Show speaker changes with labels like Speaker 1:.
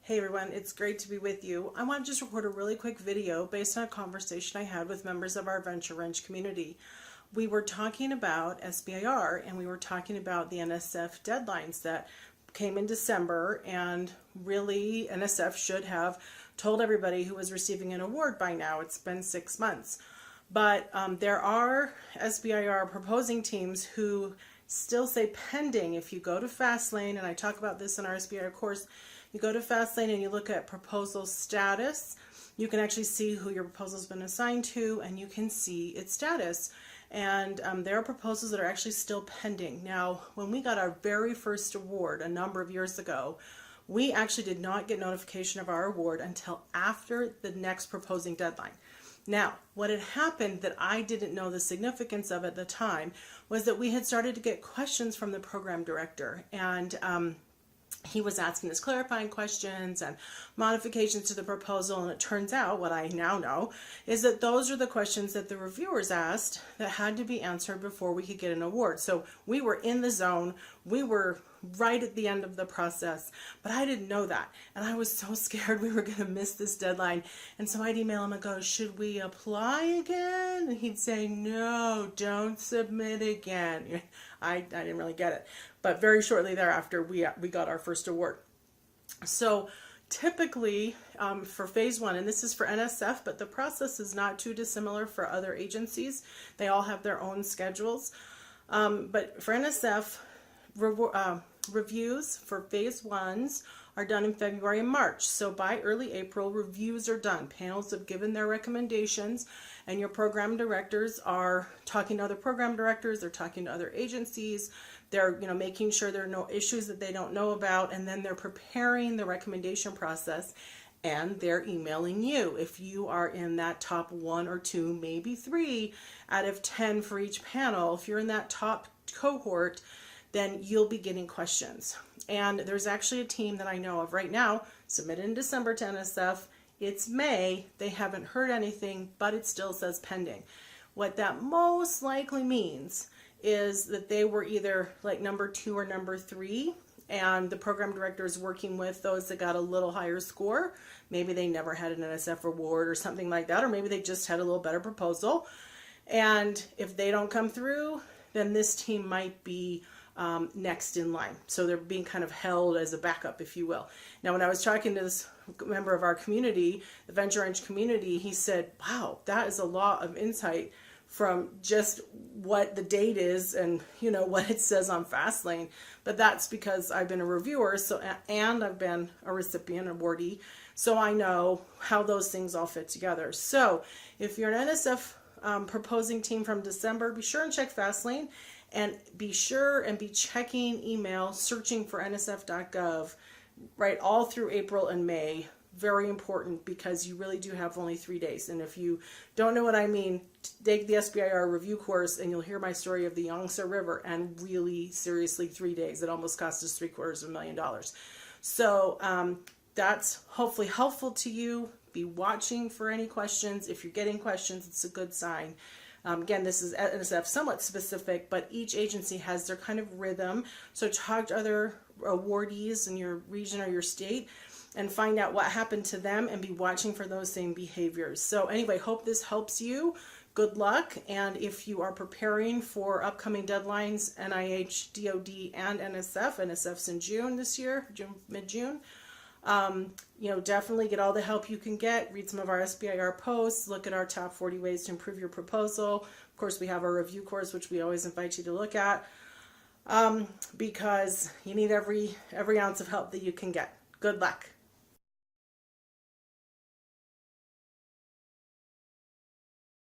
Speaker 1: Hey everyone, it's great to be with you. I want to just record a really quick video based on a conversation I had with members of our VentureWrench community. We were talking about SBIR and we were talking about the NSF deadlines that came in December, and really NSF should have told everybody who was receiving an award by now. It's been 6 months. But there are SBIR proposing teams who still say pending. If you go to Fastlane, and I talk about this in our SBIR course, you go to Fastlane and you look at proposal status, you can actually see who your proposal's been assigned to, and you can see its status. And there are proposals that are actually still pending. Now, when we got our very first award a number of years ago, we actually did not get notification of our award until after the next proposing deadline. Now, what had happened that I didn't know the significance of at the time was that we had started to get questions from the program director, and he was asking us clarifying questions and modifications to the proposal, and it turns out, what I now know, is that those are the questions that the reviewers asked that had to be answered before we could get an award. So we were in the zone, we were right at the end of the process, but I didn't know that, and I was so scared we were going to miss this deadline. And so I'd email him and go, should we apply again? And he'd say, no, don't submit again. I didn't really get it, but very shortly thereafter we got our first award. So typically for phase one, and this is for NSF, but the process is not too dissimilar for other agencies. They all have their own schedules, but for NSF, reviews for phase ones are done in February and March. So by early April, reviews are done. Panels have given their recommendations, and your program directors are talking to other program directors, they're talking to other agencies, they're making sure there are no issues that they don't know about, and then they're preparing the recommendation process, and they're emailing you. If you are in that top 1 or 2, maybe 3 out of 10 for each panel, if you're in that top cohort, then you'll be getting questions. And there's actually a team that I know of right now, submitted in December to NSF. It's May, they haven't heard anything, but it still says pending. What that most likely means is that they were either like number 2 or number 3, and the program director is working with those that got a little higher score. Maybe they never had an NSF award or something like that, or maybe they just had a little better proposal. And if they don't come through, then this team might be next in line. So they're being kind of held as a backup, if you will. Now, when I was talking to this member of our community, the VentureWrench community, he said, wow, that is a lot of insight from just what the date is and what it says on Fastlane. But that's because I've been a reviewer, and I've been a recipient, awardee, so I know how those things all fit together. So if you're an NSF proposing team from December, be sure and check Fastlane, and be sure and be checking email, searching for nsf.gov, right, all through April and May. Very important, because you really do have only 3 days. And if you don't know what I mean, take the SBIR review course and you'll hear my story of the Yangtze River, and really seriously 3 days. It almost cost us $750,000. So that's hopefully helpful to you. Be watching for any questions. If you're getting questions, it's a good sign. Again, this is NSF somewhat specific, but each agency has their kind of rhythm. So talk to other awardees in your region or your state and find out what happened to them, and be watching for those same behaviors. So anyway, hope this helps you. Good luck. And if you are preparing for upcoming deadlines, NIH, DOD, and NSF, NSF's in June this year, mid-June, definitely get all the help you can get. Read some of our SBIR posts, look at our top 40 ways to improve your proposal. Of course, we have our review course, which we always invite you to look at, because you need every ounce of help that you can get. Good luck.